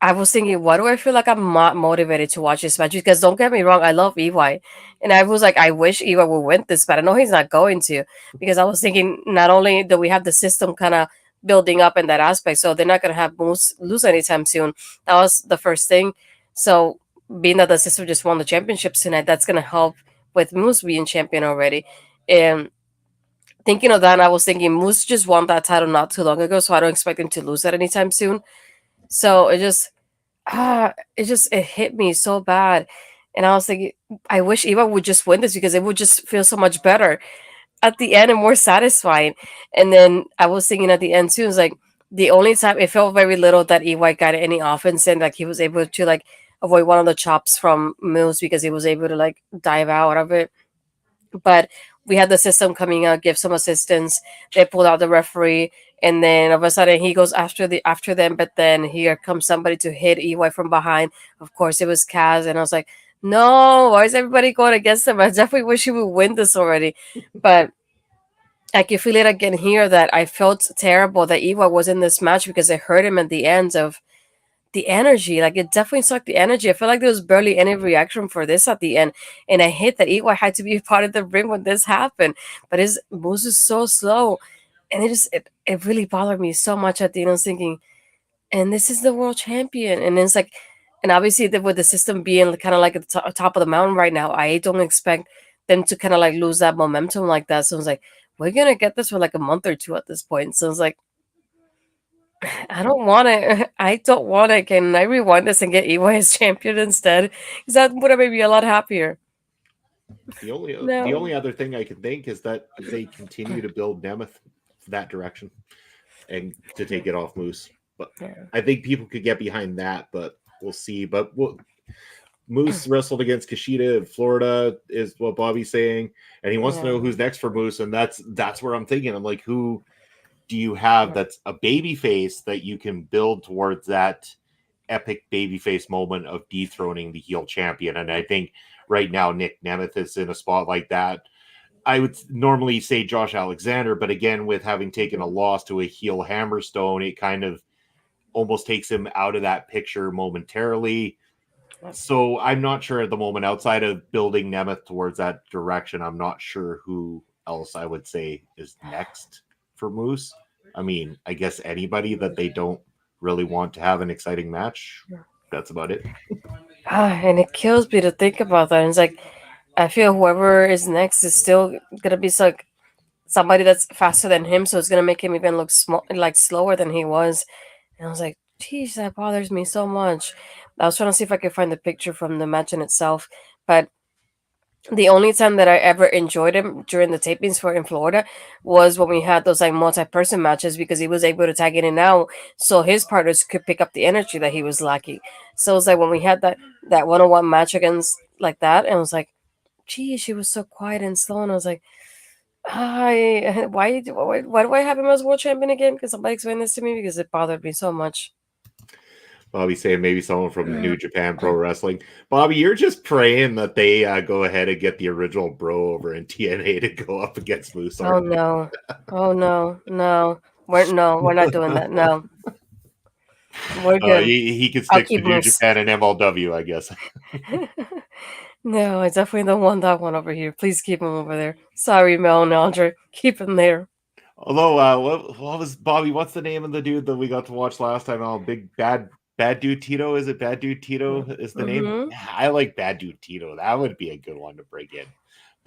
I was thinking, why do I feel like I'm not motivated to watch this match? Because don't get me wrong, I love EY. And I was like, I wish EY would win this, but I know he's not going to. Because I was thinking, not only do we have the system kind of building up in that aspect, so they're not going to have Moose lose anytime soon. That was the first thing. So, being that the system just won the championships tonight, that's going to help with Moose being champion already. And thinking of that, I was thinking, Moose just won that title not too long ago, so I don't expect him to lose that anytime soon. So, it hit me so bad, and I was thinking, I wish Eva would just win this because it would just feel so much better at the end and more satisfying. And then I was thinking at the end too, it's like the only time it felt very little that EY got any offense and like he was able to like avoid one of the chops from Mills because he was able to like dive out of it. But we had the system coming out, give some assistance. They pulled out the referee, and then all of a sudden he goes after them. But then here comes somebody to hit EY from behind. Of course, it was Kaz, and I was like, "No, why is everybody going against him? I definitely wish he would win this already." But I can feel it again here that I felt terrible that EY was in this match because it hurt him at the end of the energy. Like it definitely sucked the energy. I feel like there was barely any reaction for this at the end. And I hate that EY had to be a part of the ring when this happened. But his moves is so slow. And it really bothered me so much at the end. I was thinking, and this is the world champion. And it's like, and obviously with the system being kind of like at the top of the mountain right now, I don't expect them to kind of like lose that momentum like that. So I was like, we're going to get this for like a month or two at this point. So I was like, I don't want it. I don't want it. Can I rewind this and get EY as champion instead? Because that would have made me a lot happier. The only other thing I can think is that they continue to build Nemeth that direction and to take it off Moose. But yeah. I think people could get behind that, but we'll see. But Moose wrestled against Kushida in Florida, is what Bobby's saying, and he wants to know who's next for Moose, and that's where I'm thinking. I'm like, who do you have that's a baby face that you can build towards that epic babyface moment of dethroning the heel champion? And I think right now Nick Nemeth is in a spot like that. I would normally say Josh Alexander, but again, with having taken a loss to a heel Hammerstone, it kind of almost takes him out of that picture momentarily. So I'm not sure at the moment, outside of building Nemeth towards that direction, I'm not sure who else I would say is next for Moose. I mean, I guess anybody that they don't really want to have an exciting match. That's about it. And it kills me to think about that. And it's like I feel whoever is next is still gonna be like somebody that's faster than him, so it's gonna make him even look small, like slower than he was. And I was like, geez, that bothers me so much. I was trying to see if I could find the picture from the match in itself, but the only time that I ever enjoyed him during the tapings for in Florida was when we had those like multi-person matches because he was able to tag in and out, so his partners could pick up the energy that he was lacking. So it was like when we had that one-on-one match against like that, and I was like, gee, she was so quiet and slow, and I was like, I why do I have him as world champion again? Because somebody explain this to me because it bothered me so much. Bobby saying maybe someone from New Japan Pro Wrestling. Bobby, you're just praying that they go ahead and get the original bro over in TNA to go up against Moose. Oh no! Oh no! We're not doing that. No, we're good. He can I'll stick to keep New Moose. Japan and MLW, I guess. No, I definitely don't want that one over here. Please keep him over there. Sorry, Mel and Andre. Keep him there. Although, what was Bobby? What's the name of the dude that we got to watch last time? Oh, big bad dude Tito. Is it Bad Dude Tito? Is the name? Mm-hmm. Yeah, I like Bad Dude Tito. That would be a good one to bring in.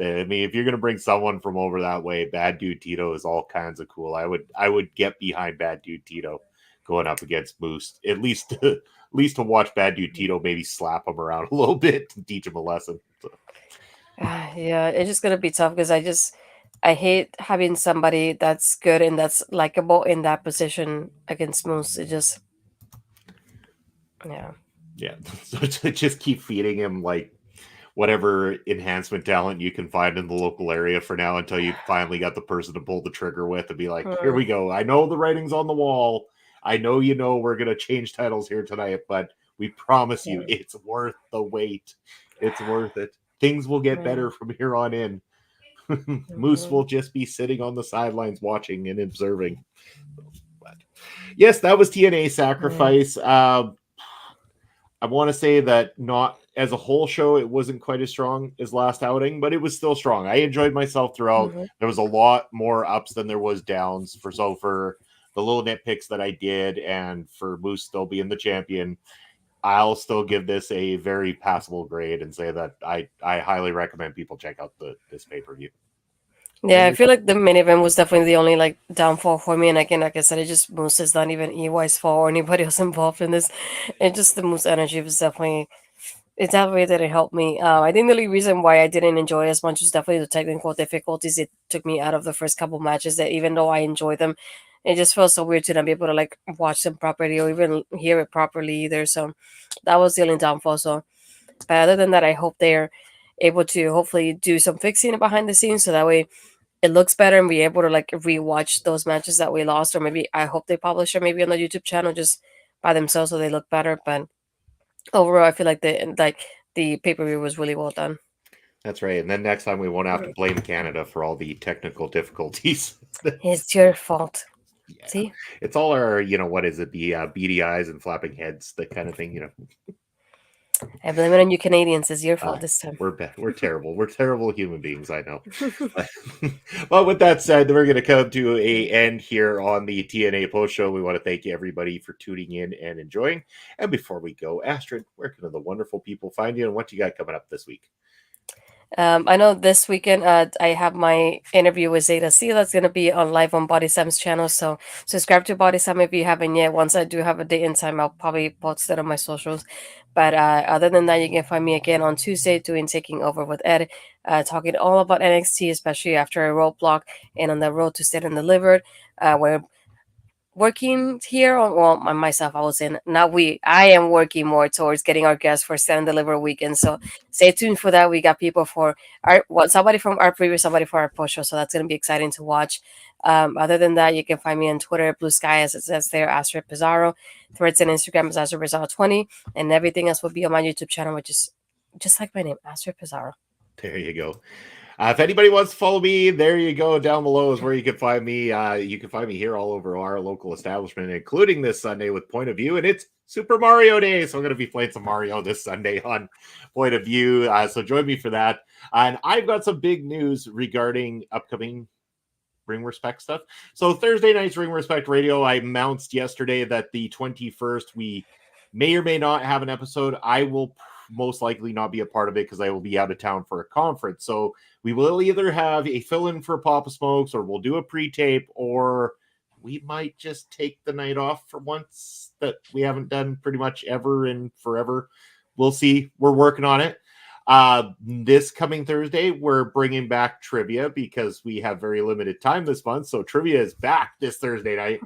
I mean, if you're gonna bring someone from over that way, Bad Dude Tito is all kinds of cool. I would get behind Bad Dude Tito going up against Moose. At least to watch Bad Dude Tito maybe slap him around a little bit and teach him a lesson. So. Yeah, it's just gonna be tough because I hate having somebody that's good and that's likable in that position against Moose. It just yeah. So to just keep feeding him like whatever enhancement talent you can find in the local area for now until you finally got the person to pull the trigger with and be like, here we go. I know the writing's on the wall. I know we're gonna change titles here tonight, but we promise you it's worth the wait. It's worth it. Things will get better from here on in. Moose will just be sitting on the sidelines watching and observing. But yes, that was TNA Sacrifice. I want to say that not as a whole show, it wasn't quite as strong as last outing, but it was still strong. I enjoyed myself throughout. There was a lot more ups than there was downs for the little nitpicks that I did, and for Moose still being the champion, I'll still give this a very passable grade and say that I highly recommend people check out this pay-per-view. Yeah, I feel like the main event was definitely the only like downfall for me, and again, like I said, it just Moose is not even EY's fault or anybody else involved in this. It just the Moose energy was definitely it definitely didn't help me. I think the only reason why I didn't enjoy it as much was definitely the technical difficulties. It took me out of the first couple matches. That even though I enjoyed them, it just felt so weird to not be able to like watch them properly or even hear it properly either. So that was the only downfall. So, but other than that, I hope they're able to hopefully do some fixing behind the scenes so that way it looks better and be able to like rewatch those matches that we lost, or maybe I hope they publish it maybe on the YouTube channel just by themselves so they look better. But overall, I feel like the pay-per-view was really well done. That's right. And then next time we won't have to blame Canada for all the technical difficulties. It's your fault. Yeah. See? It's all our, what is it? The beady eyes and flapping heads, that kind of thing, I blame it on you Canadians. It's your fault this time. We're terrible. We're terrible human beings, I know. Well, with that said, we're going to come to a end here on the TNA post show. We want to thank everybody for tuning in and enjoying. And before we go, Astrid, where can the wonderful people find you and what you got coming up this week? I know this weekend I have my interview with Zeta C. That's going to be on live on Body Sam's channel. So subscribe to Body Sam if you haven't yet. Once I do have a date and time, I'll probably post it on my socials. But other than that, you can find me again on Tuesday doing Taking Over with Ed, talking all about NXT, especially after a roadblock and on the road to Stayed and Delivered, where working here on myself, I was in not we I am working more towards getting our guests for Stand and Deliver weekend, so stay tuned for that. We got people for somebody from our previous, somebody for our post show, so that's going to be exciting to watch. Other than that, you can find me on Twitter, Blue Sky, as it says there, Astrid Pizarro. Threads and Instagram is Astrid Pizarro 20, and everything else will be on my YouTube channel, which is just like my name, Astrid Pizarro. There you go. If anybody wants to follow me, there you go. Down below is where you can find me. You can find me here all over our local establishment, including this Sunday with Point of View. And it's Super Mario Day. So I'm going to be playing some Mario this Sunday on Point of View. So join me for that. And I've got some big news regarding upcoming Ring Respect stuff. So Thursday night's Ring Respect Radio, I announced yesterday that the 21st, we may or may not have an episode. I will most likely not be a part of it because I will be out of town for a conference. So we will either have a fill-in for Papa Smokes, or we'll do a pre-tape, or we might just take the night off for once that we haven't done pretty much ever in forever. We'll see. We're working on it. This coming Thursday, we're bringing back trivia because we have very limited time this month. So trivia is back this Thursday night.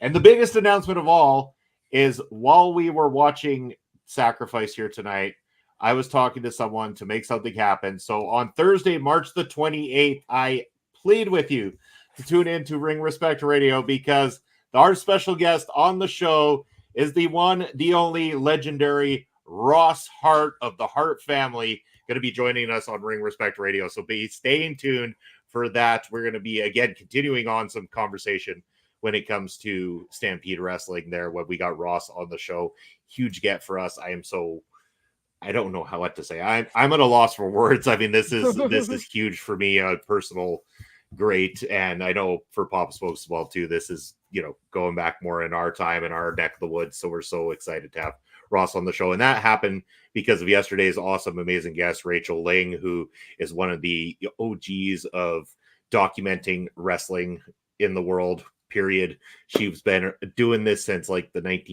And the biggest announcement of all is, while we were watching Sacrifice here tonight, I was talking to someone to make something happen. So on Thursday, March the 28th, I plead with you to tune in to Ring Respect Radio, because our special guest on the show is the one, the only legendary Ross Hart of the Hart family, going to be joining us on Ring Respect Radio. So be staying tuned for that. We're going to be, again, continuing on some conversation when it comes to Stampede Wrestling there, when we got Ross on the show. Huge get for us. I don't know what to say. I'm at a loss for words. I mean, this is huge for me, a personal great. And I know for Papa Smokes as well too. This is, going back more in our time, in our neck of the woods. So we're so excited to have Ross on the show. And that happened because of yesterday's awesome, amazing guest, Rachel Ling, who is one of the OGs of documenting wrestling in the world, period. She's been doing this since like the late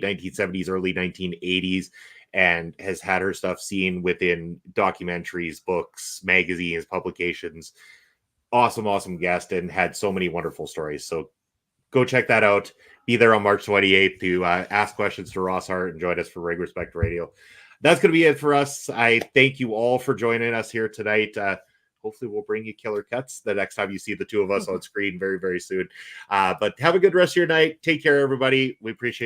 1970s, early 1980s, and has had her stuff seen within documentaries, books, magazines, publications. Awesome guest, and had so many wonderful stories. So go check that out. Be there on March 28th to ask questions to Ross Hart and join us for Ring Respect Radio. That's going to be it for us. I thank you all for joining us here tonight. Hopefully we'll bring you killer cuts the next time you see the two of us on screen very, very soon. But have a good rest of your night. Take care, everybody. We appreciate